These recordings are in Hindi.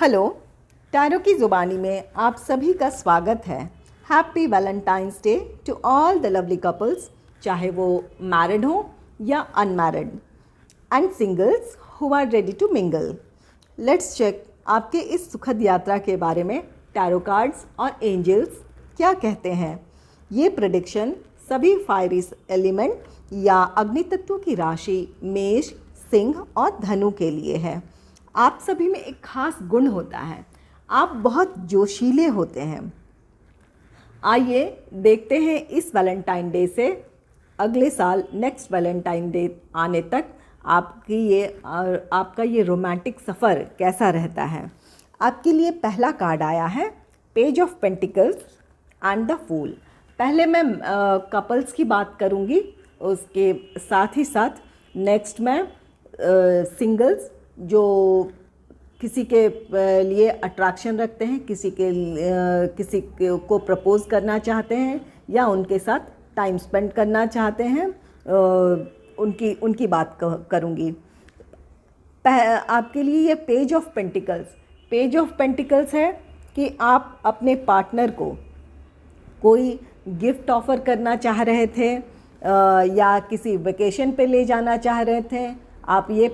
हेलो, टैरो की ज़ुबानी में आप सभी का स्वागत है। Happy Valentine's day to all the lovely couples, चाहे वो मैरिड हो या unmarried, and singles who are ready to mingle. Let's check आपके इस सुखद यात्रा के बारे में टैरो कार्ड्स और एंजल्स क्या कहते हैं। ये प्रेडिक्शन सभी फायरी एलिमेंट या अग्नि तत्व की राशि मेष, सिंह और धनु के लिए है। आप सभी में एक खास गुण होता है, आप बहुत जोशीले होते हैं। आइए देखते हैं इस वैलेंटाइन डे से अगले साल नेक्स्ट वैलेंटाइन डे आने तक आपका ये रोमांटिक सफ़र कैसा रहता है। आपके लिए पहला कार्ड आया है page of pentacles and the fool. पहले मैं कपल्स की बात करूँगी, उसके साथ ही साथ नेक्स्ट मैं सिंगल्स जो किसी के लिए अट्रैक्शन रखते हैं, किसी को प्रपोज करना चाहते हैं या उनके साथ टाइम स्पेंड करना चाहते हैं, उनकी बात करूँगी। आपके लिए ये पेज ऑफ पेंटिकल्स है कि आप अपने पार्टनर को कोई गिफ्ट ऑफ़र करना चाह रहे थे या किसी वेकेशन पे ले जाना चाह रहे थे। आप ये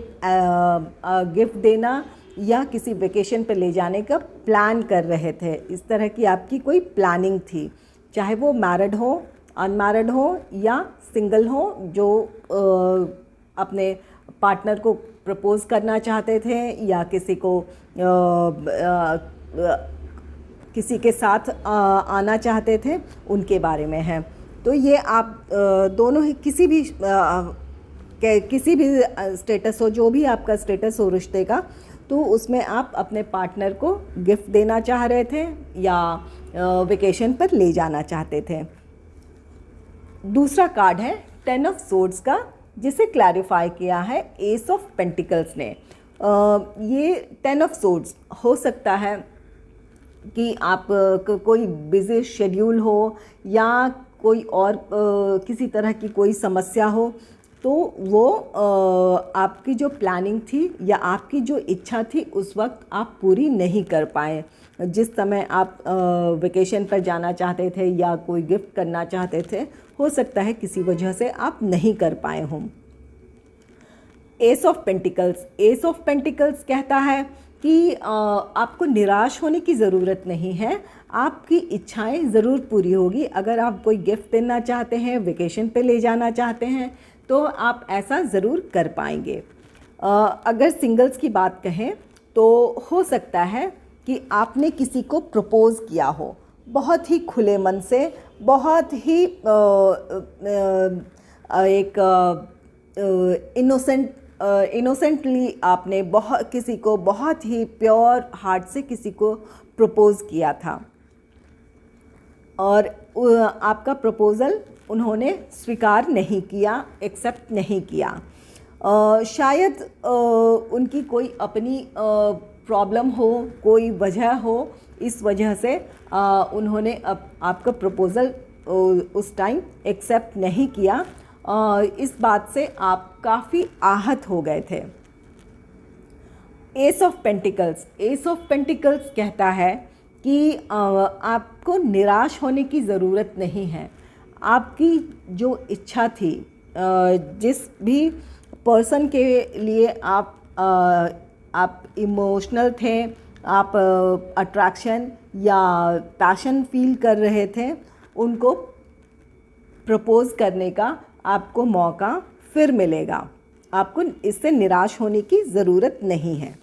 गिफ्ट देना या किसी वेकेशन पे ले जाने का प्लान कर रहे थे। इस तरह की आपकी कोई प्लानिंग थी, चाहे वो मैरिड हो, अनमैरिड हो या सिंगल हो, जो अपने पार्टनर को प्रपोज करना चाहते थे या किसी के साथ आना चाहते थे, उनके बारे में है। तो ये आप दोनों ही किसी भी स्टेटस हो, जो भी आपका स्टेटस हो रिश्ते का, तो उसमें आप अपने पार्टनर को गिफ्ट देना चाह रहे थे या वेकेशन पर ले जाना चाहते थे। दूसरा कार्ड है 10 ऑफ सोर्ड्स का, जिसे क्लैरिफाई किया है एस ऑफ पेंटिकल्स ने। ये 10 ऑफ सोर्ड्स हो सकता है कि आप कोई बिज़ी शेड्यूल हो या कोई और किसी तरह की कोई समस्या हो, तो वो आपकी जो प्लानिंग थी या आपकी जो इच्छा थी उस वक्त आप पूरी नहीं कर पाए। जिस समय आप वेकेशन पर जाना चाहते थे या कोई गिफ्ट करना चाहते थे, हो सकता है किसी वजह से आप नहीं कर पाए हों। एस ऑफ पेंटिकल्स कहता है कि आपको निराश होने की ज़रूरत नहीं है, आपकी इच्छाएं ज़रूर पूरी होगी। अगर आप कोई गिफ्ट देना चाहते हैं, वेकेशन पे ले जाना चाहते हैं, तो आप ऐसा ज़रूर कर पाएंगे। अगर सिंगल्स की बात कहें तो हो सकता है कि आपने किसी को प्रपोज़ किया हो, बहुत ही खुले मन से, बहुत ही एक इनोसेंटली आपने किसी को बहुत ही प्योर हार्ट से किसी को प्रपोज़ किया था और आपका प्रपोज़ल उन्होंने स्वीकार नहीं किया, एक्सेप्ट नहीं किया। शायद उनकी कोई अपनी प्रॉब्लम हो, कोई वजह हो, इस वजह से उन्होंने आपका प्रपोज़ल उस टाइम एक्सेप्ट नहीं किया। इस बात से आप काफ़ी आहत हो गए थे। एस ऑफ पेंटिकल्स कहता है कि आपको निराश होने की ज़रूरत नहीं है। आपकी जो इच्छा थी, जिस भी पर्सन के लिए आप इमोशनल थे, आप अट्रैक्शन या पैशन फील कर रहे थे, उनको प्रपोज़ करने का आपको मौका फिर मिलेगा। आपको इससे निराश होने की ज़रूरत नहीं है।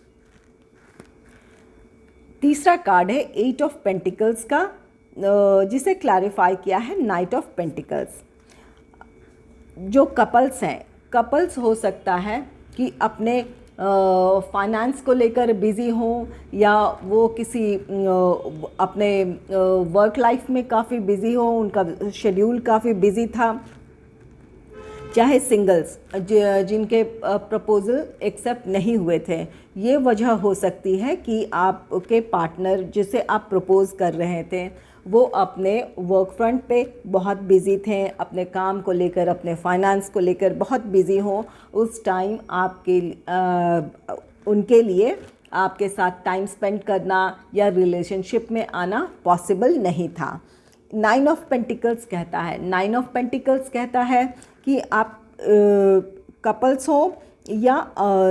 तीसरा कार्ड है 8 ऑफ पेंटिकल्स का, जिसे क्लैरिफाई किया है नाइट ऑफ पेंटिकल्स। जो कपल्स हो सकता है कि अपने फाइनेंस को लेकर बिज़ी हों या वो किसी अपने वर्क लाइफ में काफ़ी बिज़ी हो, उनका शेड्यूल काफ़ी बिज़ी था। चाहे सिंगल्स जिनके प्रपोज़ल एक्सेप्ट नहीं हुए थे, ये वजह हो सकती है कि आपके पार्टनर जिसे आप प्रपोज़ कर रहे थे, वो अपने वर्क फ्रंट पे बहुत बिज़ी थे, अपने काम को लेकर, अपने फाइनेंस को लेकर बहुत बिज़ी हों। उस टाइम उनके लिए आपके साथ टाइम स्पेंड करना या रिलेशनशिप में आना पॉसिबल नहीं था। 9 ऑफ पेंटिकल्स कहता है, 9 ऑफ पेंटिकल्स कहता है कि आप कपल्स हो या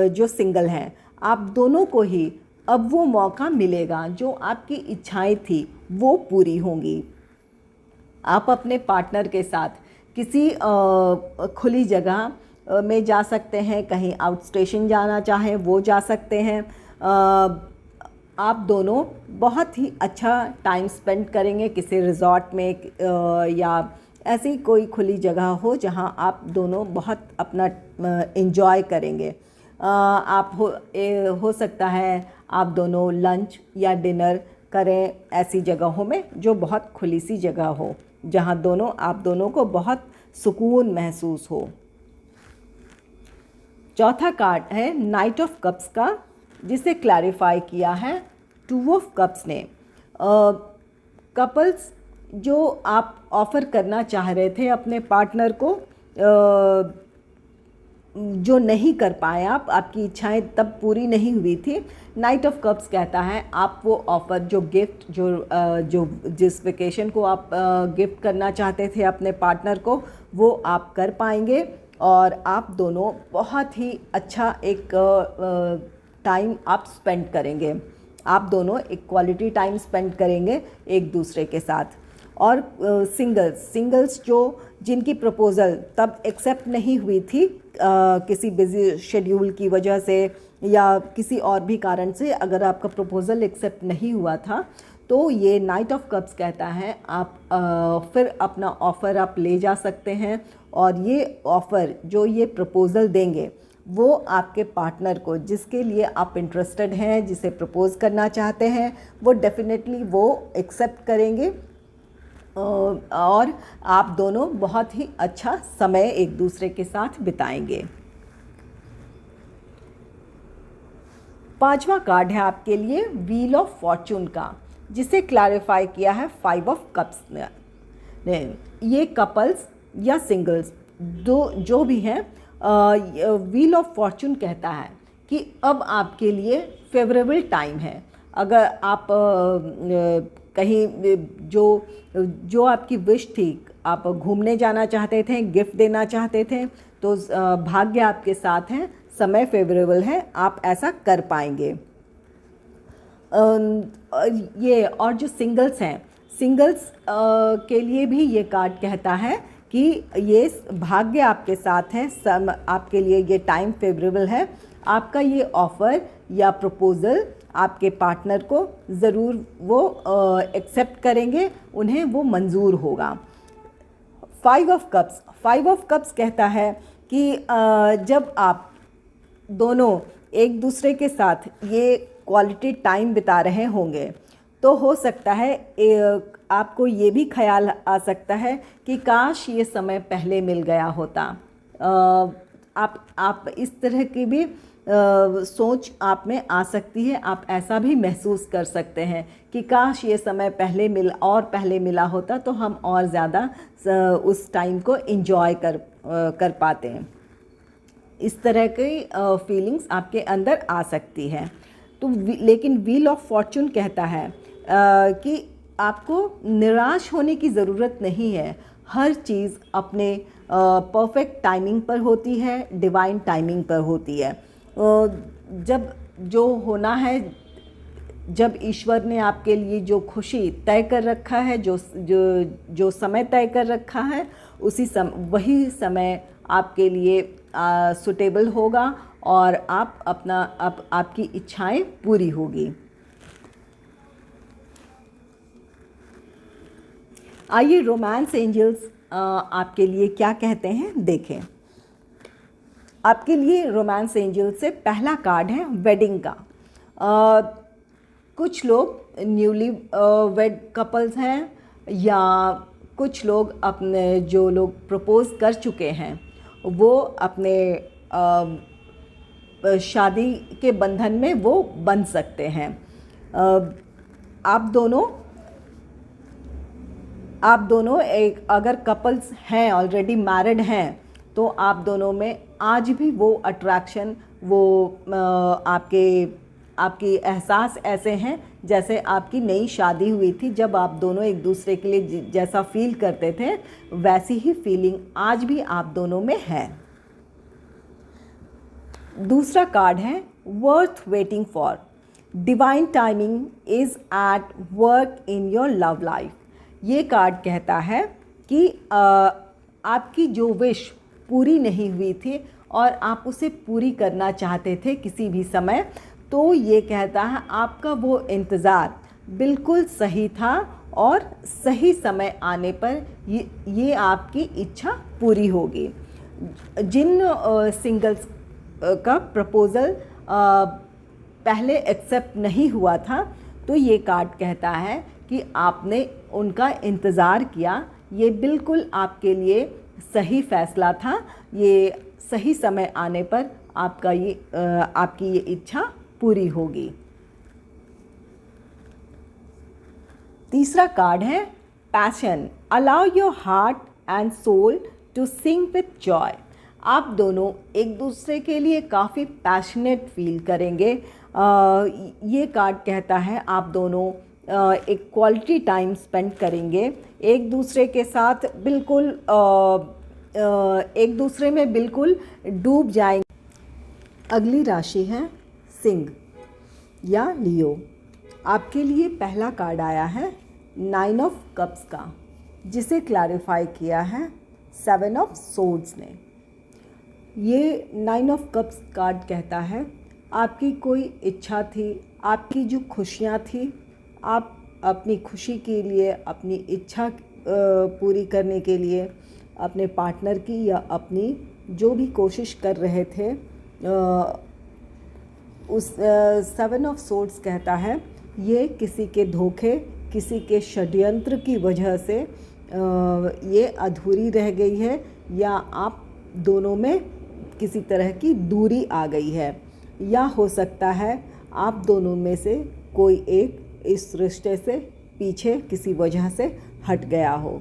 जो सिंगल हैं, आप दोनों को ही अब वो मौका मिलेगा, जो आपकी इच्छाएं थी वो पूरी होंगी। आप अपने पार्टनर के साथ किसी खुली जगह में जा सकते हैं, कहीं आउट स्टेशन जाना चाहें वो जा सकते हैं। आप दोनों बहुत ही अच्छा टाइम स्पेंड करेंगे किसी रिज़ॉर्ट में या ऐसी कोई खुली जगह हो जहां आप दोनों बहुत अपना एंजॉय करेंगे। आप हो सकता है आप दोनों लंच या डिनर करें ऐसी जगहों में जो बहुत खुली सी जगह हो, जहां आप दोनों को बहुत सुकून महसूस हो। चौथा कार्ड है नाइट ऑफ कप्स का, जिसे क्लैरिफाई किया है 2 ऑफ कप्स ने। कपल्स जो आप ऑफ़र करना चाह रहे थे अपने पार्टनर को, जो नहीं कर पाए आपकी इच्छाएं तब पूरी नहीं हुई थी, नाइट ऑफ कप्स कहता है आप वो ऑफ़र, जो गिफ्ट, जो जिस वेकेशन को आप गिफ्ट करना चाहते थे अपने पार्टनर को, वो आप कर पाएंगे और आप दोनों बहुत ही अच्छा एक टाइम आप स्पेंड करेंगे। आप दोनों एक क्वालिटी टाइम स्पेंड करेंगे एक दूसरे के साथ। और सिंगल्स जिनकी प्रपोज़ल तब एक्सेप्ट नहीं हुई थी किसी बिज़ी शेड्यूल की वजह से या किसी और भी कारण से, अगर आपका प्रपोज़ल एक्सेप्ट नहीं हुआ था, तो ये नाइट ऑफ कप्स कहता है आप फिर अपना ऑफ़र आप ले जा सकते हैं। और ये ऑफ़र, जो ये प्रपोज़ल देंगे, वो आपके पार्टनर को, जिसके लिए आप इंटरेस्टेड हैं, जिसे प्रपोज़ करना चाहते हैं, वो डेफिनेटली वो एक्सेप्ट करेंगे और आप दोनों बहुत ही अच्छा समय एक दूसरे के साथ बिताएंगे। 5वां कार्ड है आपके लिए व्हील ऑफ फॉर्चून का, जिसे क्लैरिफाई किया है 5 ऑफ कप्स ने। ये कपल्स या सिंगल्स जो भी हैं, व्हील ऑफ फॉर्चून कहता है कि अब आपके लिए फेवरेबल टाइम है। अगर आप कहीं जो आपकी विश थी, आप घूमने जाना चाहते थे, गिफ्ट देना चाहते थे, तो भाग्य आपके साथ है, समय फेवरेबल है, आप ऐसा कर पाएंगे। ये और जो सिंगल्स हैं, सिंगल्स के लिए भी ये कार्ड कहता है कि ये भाग्य आपके साथ है, आपके लिए ये टाइम फेवरेबल है। आपका ये ऑफ़र या प्रपोज़ल आपके पार्टनर को ज़रूर वो एक्सेप्ट करेंगे, उन्हें वो मंजूर होगा। 5 ऑफ कप्स कहता है कि जब आप दोनों एक दूसरे के साथ ये क्वालिटी टाइम बिता रहे होंगे, तो हो सकता है आपको ये भी ख्याल आ सकता है कि काश ये समय पहले मिल गया होता। आप इस तरह की भी सोच आप में आ सकती है। आप ऐसा भी महसूस कर सकते हैं कि काश ये समय पहले मिला होता तो हम और ज़्यादा उस टाइम को एंजॉय कर पाते हैं। इस तरह की फीलिंग्स आपके अंदर आ सकती है। तो लेकिन व्हील ऑफ फॉर्चून कहता है कि आपको निराश होने की ज़रूरत नहीं है। हर चीज़ अपने परफेक्ट टाइमिंग पर होती है, डिवाइन टाइमिंग पर होती है। जब जो होना है, जब ईश्वर ने आपके लिए जो खुशी तय कर रखा है, जो समय तय कर रखा है, वही समय आपके लिए सुटेबल होगा और आपकी इच्छाएं पूरी होगी। आइए रोमांस एंजल्स आपके लिए क्या कहते हैं देखें। आपके लिए रोमांस एंजल से पहला कार्ड है वेडिंग का। कुछ लोग न्यूली वेड कपल्स हैं या कुछ लोग जो लोग प्रपोज़ कर चुके हैं वो अपने शादी के बंधन में वो बंध सकते हैं। आप दोनों अगर कपल्स हैं, ऑलरेडी मैरिड हैं, तो आप दोनों में आज भी वो अट्रैक्शन, वो आपके आपकी एहसास ऐसे हैं जैसे आपकी नई शादी हुई थी, जब आप दोनों एक दूसरे के लिए जैसा फील करते थे वैसी ही फीलिंग आज भी आप दोनों में है। दूसरा कार्ड है worth waiting for, divine timing is at work in your love life. ये कार्ड कहता है कि आपकी जो विश पूरी नहीं हुई थी और आप उसे पूरी करना चाहते थे किसी भी समय, तो ये कहता है आपका वो इंतज़ार बिल्कुल सही था और सही समय आने पर ये आपकी इच्छा पूरी होगी। जिन सिंगल्स का प्रपोज़ल पहले एक्सेप्ट नहीं हुआ था, तो ये कार्ड कहता है कि आपने उनका इंतज़ार किया, ये बिल्कुल आपके लिए सही फ़ैसला था, ये सही समय आने पर आपकी ये इच्छा पूरी होगी। तीसरा कार्ड है passion, allow your heart and soul to sing with joy. आप दोनों एक दूसरे के लिए काफ़ी पैशनेट फील करेंगे। ये कार्ड कहता है आप दोनों एक क्वालिटी टाइम स्पेंड करेंगे एक दूसरे के साथ, बिल्कुल एक दूसरे में बिल्कुल डूब जाएंगे। अगली राशि है सिंह या लियो। आपके लिए पहला कार्ड आया है 9 ऑफ कप्स का, जिसे क्लैरिफाई किया है 7 ऑफ सोर्ड्स ने। ये 9 ऑफ कप्स कार्ड कहता है आपकी कोई इच्छा थी, आपकी जो खुशियाँ थी, आप अपनी खुशी के लिए, अपनी इच्छा पूरी करने के लिए अपने पार्टनर की या अपनी जो भी कोशिश कर रहे थे, उस 7 ऑफ सोर्ड्स कहता है ये किसी के धोखे, किसी के षड्यंत्र की वजह से ये अधूरी रह गई है, या आप दोनों में किसी तरह की दूरी आ गई है, या हो सकता है आप दोनों में से कोई एक इस रिश्ते से पीछे किसी वजह से हट गया हो।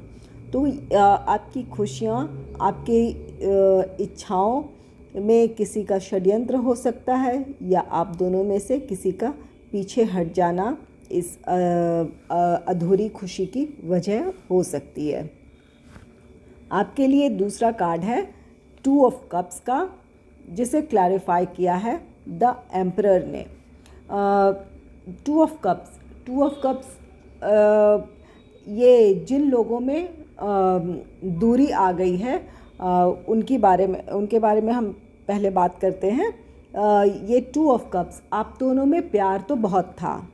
तो आपकी खुशियाँ, आपकी इच्छाओं में किसी का षड्यंत्र हो सकता है, या आप दोनों में से किसी का पीछे हट जाना इस अधूरी खुशी की वजह हो सकती है। आपके लिए दूसरा कार्ड है 2 ऑफ कप्स का, जिसे क्लैरिफाई किया है द एम्परर ने। 2 ऑफ कप्स ये जिन लोगों में दूरी आ गई है उनके बारे में हम पहले बात करते हैं। ये 2 ऑफ कप्स, आप दोनों में प्यार तो बहुत था,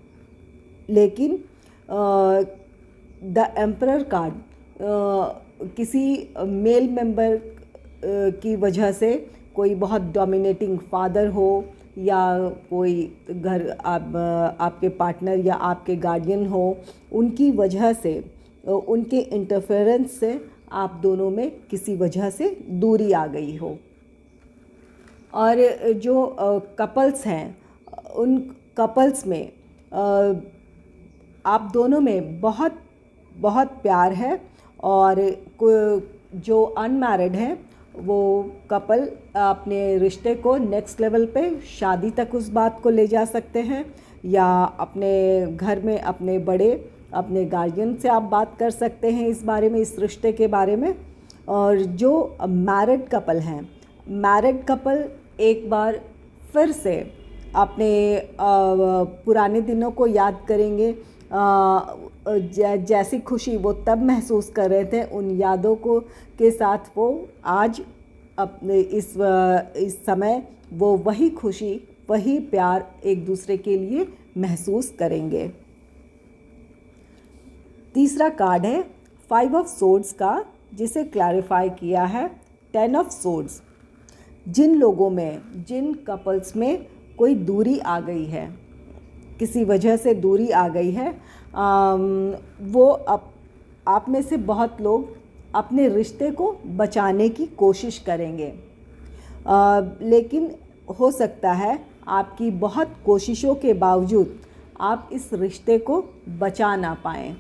लेकिन द एम्परर कार्ड किसी मेल मेंबर की वजह से, कोई बहुत डोमिनेटिंग फादर हो, या कोई आपके पार्टनर या आपके गार्डियन हो, उनकी वजह से, उनके इंटरफेरेंस से आप दोनों में किसी वजह से दूरी आ गई हो। और जो कपल्स हैं, उन कपल्स में आप दोनों में बहुत बहुत प्यार है, और जो अनमैरिड हैं वो कपल अपने रिश्ते को नेक्स्ट लेवल पे, शादी तक उस बात को ले जा सकते हैं, या अपने घर में अपने गार्जियन से आप बात कर सकते हैं इस बारे में, इस रिश्ते के बारे में। और जो मैरिड कपल हैं, मैरिड कपल एक बार फिर से अपने पुराने दिनों को याद करेंगे, जैसी खुशी वो तब महसूस कर रहे थे, उन यादों को के साथ वो आज अपने इस समय वो वही खुशी, वही प्यार एक दूसरे के लिए महसूस करेंगे। तीसरा कार्ड है 5 ऑफ सोर्ड्स का, जिसे क्लैरिफाई किया है 10 ऑफ सोर्ड्स। जिन लोगों में, जिन कपल्स में कोई दूरी आ गई है, किसी वजह से दूरी आ गई है, वो आप में से बहुत लोग अपने रिश्ते को बचाने की कोशिश करेंगे, लेकिन हो सकता है आपकी बहुत कोशिशों के बावजूद आप इस रिश्ते को बचा ना पाएँ।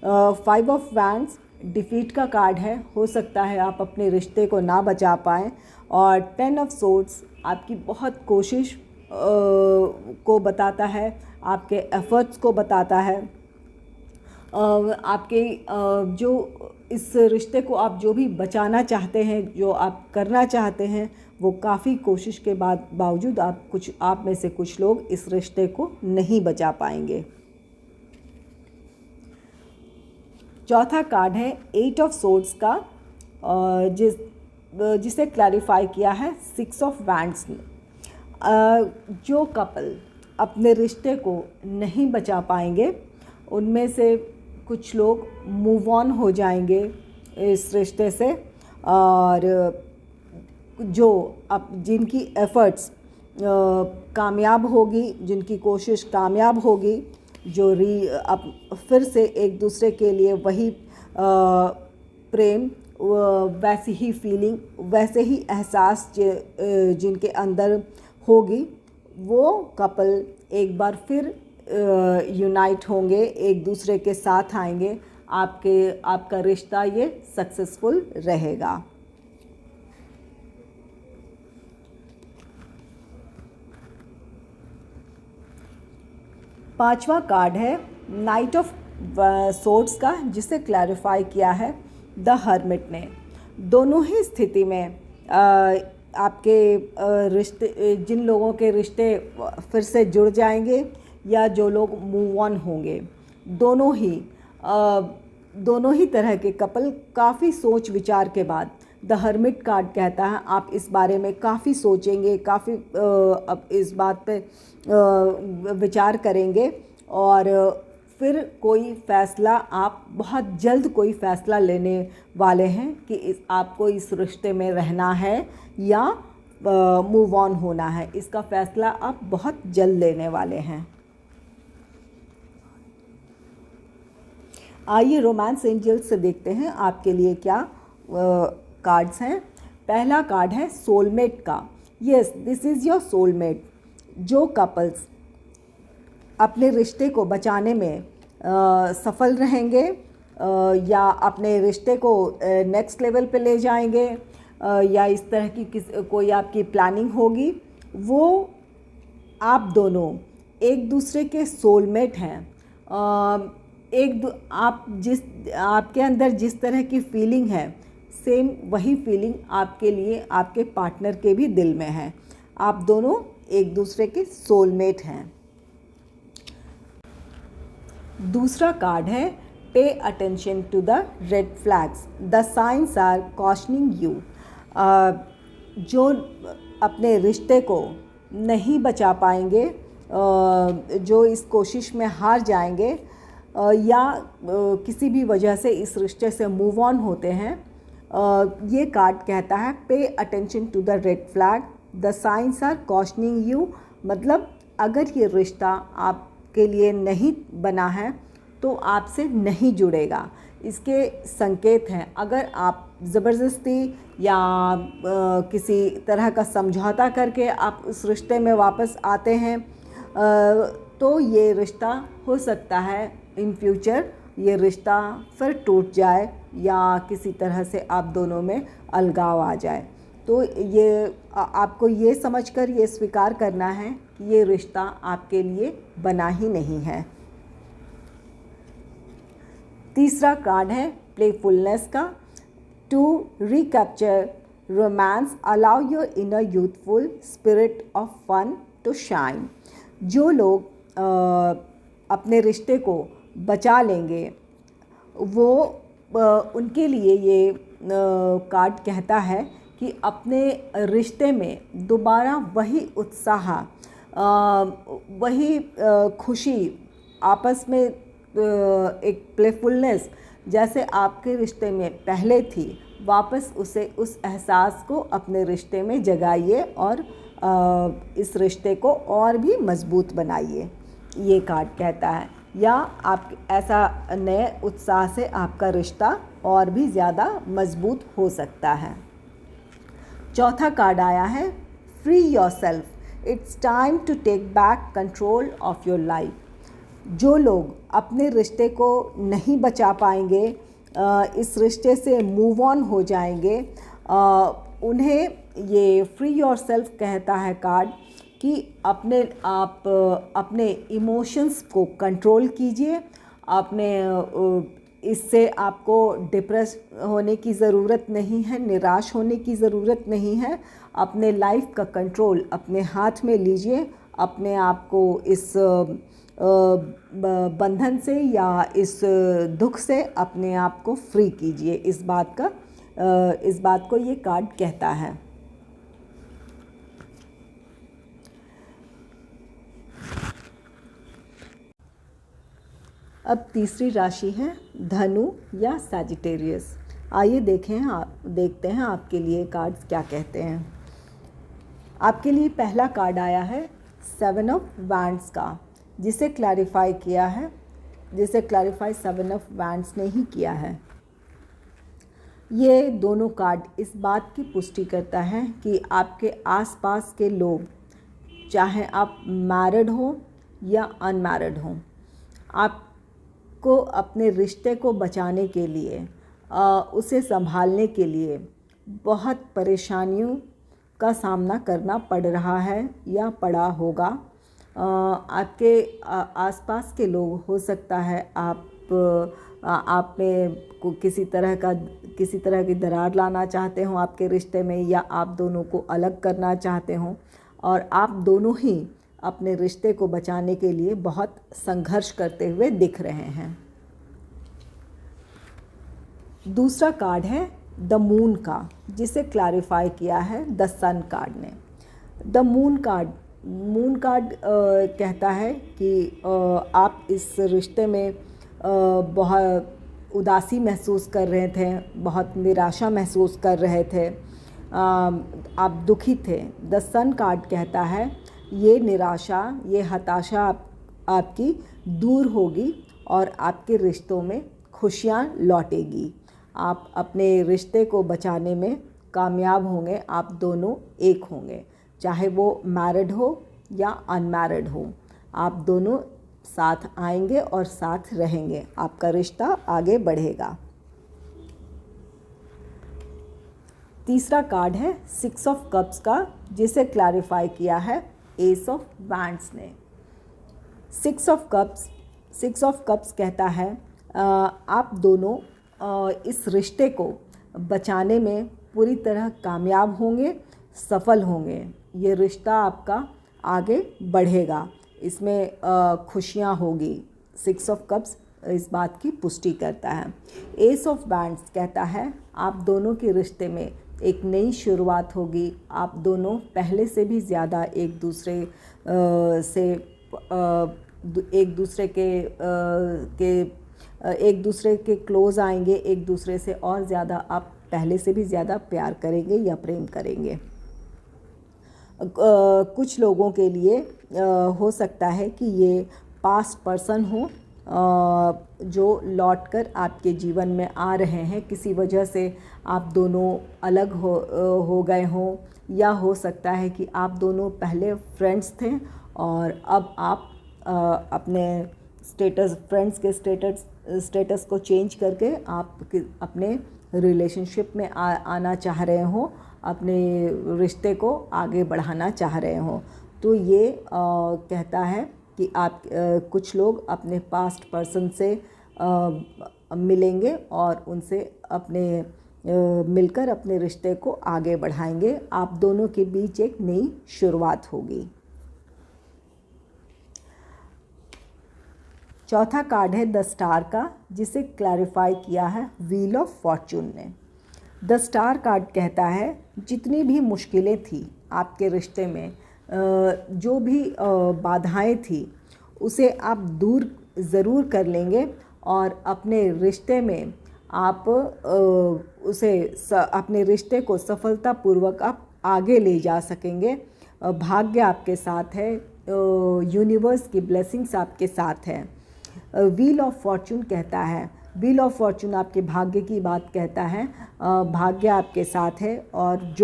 5 ऑफ वैंड्स डिफीट का कार्ड है, हो सकता है आप अपने रिश्ते को ना बचा पाएँ। और 10 ऑफ सोर्ड्स आपकी बहुत कोशिश को बताता है, आपके एफर्ट्स को बताता है, आपके जो इस रिश्ते को आप जो भी बचाना चाहते हैं, जो आप करना चाहते हैं, वो काफ़ी कोशिश के बावजूद आप में से कुछ लोग इस रिश्ते को नहीं बचा पाएंगे। चौथा कार्ड है 8 ऑफ सोर्ड्स का, जिसे क्लैरिफाई किया है 6 ऑफ वैंड्स ने। जो कपल अपने रिश्ते को नहीं बचा पाएंगे उनमें से कुछ लोग मूव ऑन हो जाएंगे इस रिश्ते से, और जो जिनकी एफ़र्ट्स कामयाब होगी, जिनकी कोशिश कामयाब होगी, जो फिर से एक दूसरे के लिए वही प्रेम, वैसी ही फीलिंग, वैसे ही एहसास जिनके अंदर होगी, वो कपल एक बार फिर यूनाइट होंगे, एक दूसरे के साथ आएंगे। आपका रिश्ता ये सक्सेसफुल रहेगा। पांचवा कार्ड है नाइट ऑफ सोर्ड्स का, जिसे क्लैरिफाई किया है द हर्मिट ने। दोनों ही स्थिति में आपके रिश्ते, जिन लोगों के रिश्ते फिर से जुड़ जाएंगे या जो लोग मूव ऑन होंगे, दोनों ही तरह के कपल काफ़ी सोच विचार के बाद, द हर्मिट कार्ड कहता है आप इस बारे में काफ़ी सोचेंगे, काफ़ी अब इस बात पे विचार करेंगे, और फिर कोई फ़ैसला, आप बहुत जल्द कोई फ़ैसला लेने वाले हैं कि आपको इस रिश्ते में रहना है या मूव ऑन होना है। इसका फ़ैसला आप बहुत जल्द लेने वाले हैं। आइए रोमांस एंजल से देखते हैं आपके लिए क्या कार्ड्स हैं। पहला कार्ड है सोलमेट का। Yes, this is your soulmate. जो कपल्स अपने रिश्ते को बचाने में सफल रहेंगे या अपने रिश्ते को नेक्स्ट लेवल पे ले जाएंगे, या इस तरह की कोई आपकी प्लानिंग होगी, वो आप दोनों एक दूसरे के सोलमेट हैं। आपके अंदर जिस तरह की फीलिंग है, सेम वही फीलिंग आपके लिए आपके पार्टनर के भी दिल में है। आप दोनों एक दूसरे के सोलमेट हैं। दूसरा कार्ड है pay attention to the red flags, the signs are cautioning you. जो अपने रिश्ते को नहीं बचा पाएंगे, जो इस कोशिश में हार जाएंगे या किसी भी वजह से इस रिश्ते से मूव ऑन होते हैं, ये कार्ड कहता है pay attention to the red flag, the signs are cautioning you. मतलब अगर ये रिश्ता आपके लिए नहीं बना है तो आपसे नहीं जुड़ेगा, इसके संकेत हैं। अगर आप ज़बरदस्ती या किसी तरह का समझौता करके आप उस रिश्ते में वापस आते हैं, तो ये रिश्ता हो सकता है इन फ्यूचर ये रिश्ता फिर टूट जाए या किसी तरह से आप दोनों में अलगाव आ जाए। तो ये आपको ये समझकर ये स्वीकार करना है कि ये रिश्ता आपके लिए बना ही नहीं है। तीसरा कार्ड है प्लेफुलनेस का। To recapture romance allow your inner youthful spirit of fun to shine. जो लोग अपने रिश्ते को बचा लेंगे, वो उनके लिए ये कार्ड कहता है कि अपने रिश्ते में दोबारा वही उत्साह, वही खुशी, आपस में एक प्लेफुलनेस जैसे आपके रिश्ते में पहले थी, वापस उस एहसास को अपने रिश्ते में जगाइए और इस रिश्ते को और भी मजबूत बनाइए, ये कार्ड कहता है। या आप ऐसा नए उत्साह से आपका रिश्ता और भी ज़्यादा मजबूत हो सकता है। चौथा कार्ड आया है free yourself, it's time to take back control of your life. जो लोग अपने रिश्ते को नहीं बचा पाएंगे, इस रिश्ते से मूव ऑन हो जाएंगे, उन्हें ये फ्री योरसेल्फ कहता है कार्ड कि अपने इमोशंस को कंट्रोल कीजिए। अपने इससे आपको डिप्रेस होने की ज़रूरत नहीं है, निराश होने की ज़रूरत नहीं है। अपने लाइफ का कंट्रोल अपने हाथ में लीजिए। अपने आप को इस बंधन से या इस दुख से अपने आप को फ्री कीजिए। इस बात को ये कार्ड कहता है। अब तीसरी राशि है धनु या सैजिटेरियस। आइए देखते हैं आपके लिए कार्ड्स क्या कहते हैं। आपके लिए पहला कार्ड आया है 7 ऑफ वैंड्स का, जिसे क्लैरिफाई 7 ऑफ वैंड्स ने ही किया है। ये दोनों कार्ड इस बात की पुष्टि करता है कि आपके आसपास के लोग, चाहे आप मैरिड हो या अनमैरिड हो, आपको अपने रिश्ते को बचाने के लिए, उसे संभालने के लिए बहुत परेशानियों का सामना करना पड़ रहा है या पड़ा होगा। आपके आसपास के लोग, हो सकता है आप में किसी तरह की दरार लाना चाहते हो आपके रिश्ते में, या आप दोनों को अलग करना चाहते हो, और आप दोनों ही अपने रिश्ते को बचाने के लिए बहुत संघर्ष करते हुए दिख रहे हैं। दूसरा कार्ड है द मून का, जिसे क्लैरिफाई किया है द सन कार्ड ने। द मून कार्ड कहता है कि आप इस रिश्ते में बहुत उदासी महसूस कर रहे थे, बहुत निराशा महसूस कर रहे थे, आप दुखी थे। द सन कार्ड कहता है ये निराशा, ये हताशा आपकी दूर होगी और आपके रिश्तों में खुशियाँ लौटेगी। आप अपने रिश्ते को बचाने में कामयाब होंगे। आप दोनों एक होंगे, चाहे वो मैरिड हो या अनमैरिड हो, आप दोनों साथ आएंगे और साथ रहेंगे। आपका रिश्ता आगे बढ़ेगा। तीसरा कार्ड है 6 ऑफ कप्स का, जिसे क्लैरिफाई किया है एस ऑफ वैंड्स ने। 6 ऑफ कप्स कहता है आप दोनों इस रिश्ते को बचाने में पूरी तरह कामयाब होंगे, सफल होंगे। ये रिश्ता आपका आगे बढ़ेगा, इसमें खुशियाँ होगी। 6 ऑफ कप्स इस बात की पुष्टि करता है। एस ऑफ वैंड्स कहता है आप दोनों के रिश्ते में एक नई शुरुआत होगी। आप दोनों पहले से भी ज़्यादा एक दूसरे के क्लोज आएंगे, एक दूसरे से और ज़्यादा आप पहले से भी ज़्यादा प्यार करेंगे या प्रेम करेंगे। कुछ लोगों के लिए हो सकता है कि ये पास्ट पर्सन हो जो लौटकर आपके जीवन में आ रहे हैं। किसी वजह से आप दोनों अलग हो गए हों, या हो सकता है कि आप दोनों पहले फ्रेंड्स थे और अब आप अपने फ्रेंड्स के स्टेटस को चेंज करके आप अपने रिलेशनशिप में आना चाह रहे हो, अपने रिश्ते को आगे बढ़ाना चाह रहे हो। तो ये कहता है कि आप कुछ लोग अपने पास्ट पर्सन से मिलेंगे और उनसे मिलकर अपने रिश्ते को आगे बढ़ाएंगे। आप दोनों के बीच एक नई शुरुआत होगी। चौथा कार्ड है द स्टार का, जिसे क्लैरिफाई किया है व्हील ऑफ फॉर्चून ने। द स्टार कार्ड कहता है जितनी भी मुश्किलें थी आपके रिश्ते में, जो भी बाधाएं थी, उसे आप दूर ज़रूर कर लेंगे और अपने रिश्ते में आप अपने रिश्ते को सफलतापूर्वक आप आगे ले जा सकेंगे। भाग्य आपके साथ है, यूनिवर्स की ब्लेसिंग्स आपके साथ है। व्हील ऑफ फॉर्चून कहता है, व्हील ऑफ फॉर्चून आपके भाग्य की बात कहता है। भाग्य आपके साथ है और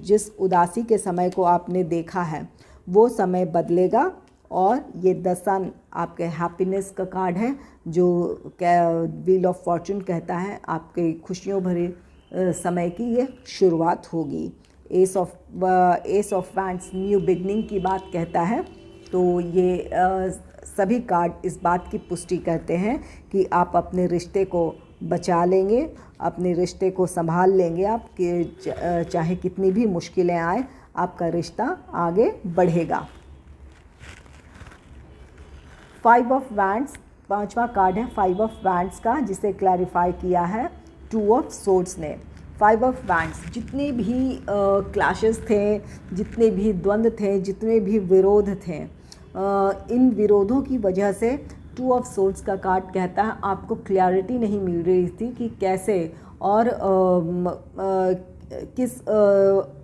जिस उदासी के समय को आपने देखा है वो समय बदलेगा। और ये द सन आपके हैप्पीनेस का कार्ड है, जो व्हील ऑफ फॉर्चून कहता है आपके खुशियों भरे समय की ये शुरुआत होगी। S of wands new beginning की बात कहता है। तो ये सभी कार्ड इस बात की पुष्टि करते हैं कि आप अपने रिश्ते को बचा लेंगे, अपने रिश्ते को संभाल लेंगे आप, कि चाहे कितनी भी मुश्किलें आए आपका रिश्ता आगे बढ़ेगा। 5 ऑफ वैंड्स 5वां कार्ड है 5 ऑफ वैंड्स का, जिसे क्लैरिफाई किया है 2 ऑफ सोर्ड्स ने। 5 ऑफ वैंड्स, जितने भी क्लैशेस थे, जितने भी द्वंद्व थे, जितने भी विरोध थे, इन विरोधों की वजह से 2 ऑफ सोर्ड्स का कार्ड कहता है आपको क्लैरिटी नहीं मिल रही थी कि कैसे और किस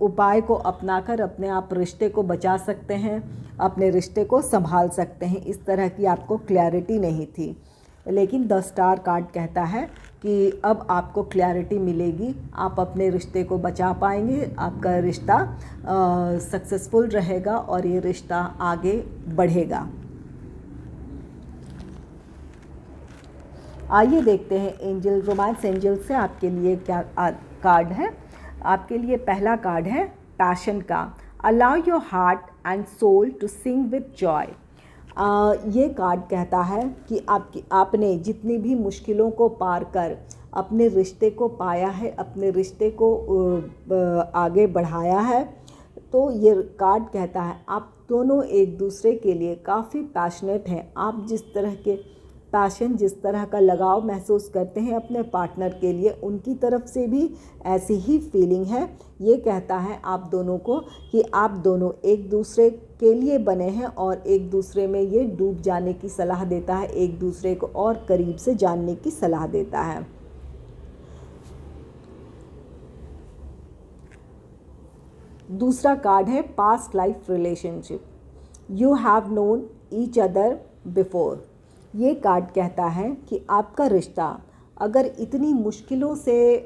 उपाय को अपनाकर अपने आप रिश्ते को बचा सकते हैं, अपने रिश्ते को संभाल सकते हैं। इस तरह की आपको क्लैरिटी नहीं थी। लेकिन द स्टार कार्ड कहता है कि अब आपको क्लैरिटी मिलेगी, आप अपने रिश्ते को बचा पाएंगे, आपका रिश्ता सक्सेसफुल रहेगा और ये रिश्ता आगे बढ़ेगा। आइए देखते हैं एंजल रोमांस एंजल से आपके लिए क्या कार्ड है। आपके लिए पहला कार्ड है पैशन का। Allow your heart and soul to sing with joy. ये कार्ड कहता है कि आपने जितनी भी मुश्किलों को पार कर अपने रिश्ते को पाया है, अपने रिश्ते को आगे बढ़ाया है, तो ये कार्ड कहता है आप दोनों एक दूसरे के लिए काफ़ी पैशनेट हैं। आप जिस तरह के पैशन, जिस तरह का लगाव महसूस करते हैं अपने पार्टनर के लिए, उनकी तरफ से भी ऐसी ही फीलिंग है। ये कहता है आप दोनों को कि आप दोनों एक दूसरे के लिए बने हैं और एक दूसरे में ये डूब जाने की सलाह देता है, एक दूसरे को और करीब से जानने की सलाह देता है। दूसरा कार्ड है past life relationship. You have known each other before. ये कार्ड कहता है कि आपका रिश्ता अगर इतनी मुश्किलों से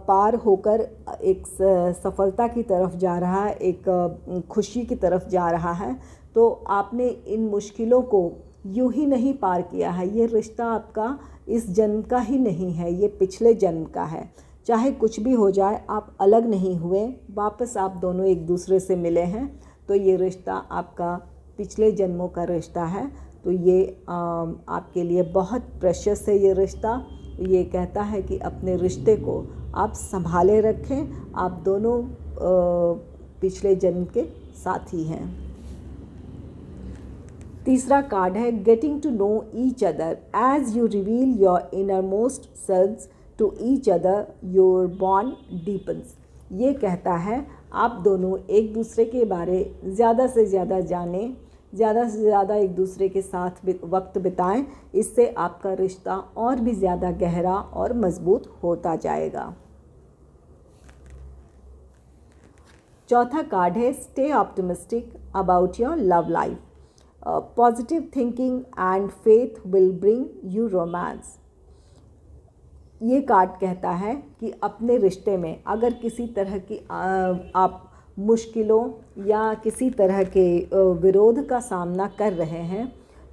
पार होकर एक सफलता की तरफ जा रहा है, एक खुशी की तरफ जा रहा है, तो आपने इन मुश्किलों को यूं ही नहीं पार किया है। ये रिश्ता आपका इस जन्म का ही नहीं है, ये पिछले जन्म का है। चाहे कुछ भी हो जाए, आप अलग नहीं हुए, वापस आप दोनों एक दूसरे से मिले हैं, तो ये रिश्ता आपका पिछले जन्मों का रिश्ता है। तो ये आपके लिए बहुत प्रेशियस है ये रिश्ता। ये कहता है कि अपने रिश्ते को आप संभाले रखें, आप दोनों पिछले जन्म के साथी हैं। तीसरा कार्ड है getting to know each other as you reveal your innermost selves to each other your bond deepens. ये कहता है आप दोनों एक दूसरे के बारे ज़्यादा से ज़्यादा जानें, ज़्यादा से ज़्यादा एक दूसरे के साथ वक्त बिताएं, इससे आपका रिश्ता और भी ज़्यादा गहरा और मजबूत होता जाएगा। चौथा कार्ड है stay optimistic about your love life. Positive thinking and faith will bring you romance. ये कार्ड कहता है कि अपने रिश्ते में अगर किसी तरह की आप मुश्किलों या किसी तरह के विरोध का सामना कर रहे हैं,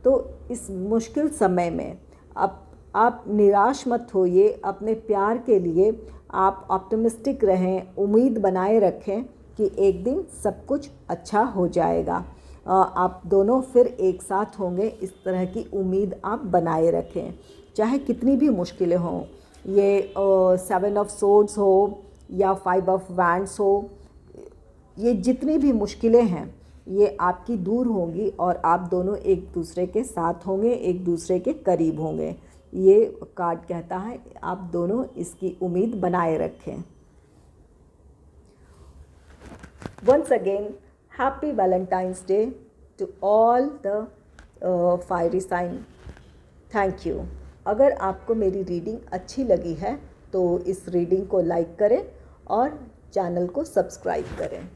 तो इस मुश्किल समय में आप निराश मत होइए। अपने प्यार के लिए आप ऑप्टिमिस्टिक रहें, उम्मीद बनाए रखें कि एक दिन सब कुछ अच्छा हो जाएगा। आप दोनों फिर एक साथ होंगे, इस तरह की उम्मीद आप बनाए रखें, चाहे कितनी भी मुश्किलें हों। ये 7 ऑफ सोर्ड्स हो या 5 ऑफ वैंड्स हो, ये जितनी भी मुश्किलें हैं ये आपकी दूर होंगी और आप दोनों एक दूसरे के साथ होंगे, एक दूसरे के करीब होंगे। ये कार्ड कहता है आप दोनों इसकी उम्मीद बनाए रखें। Once again happy Valentine's day to all the fiery sign. Thank you. अगर आपको मेरी रीडिंग अच्छी लगी है तो इस रीडिंग को लाइक करें और चैनल को सब्सक्राइब करें।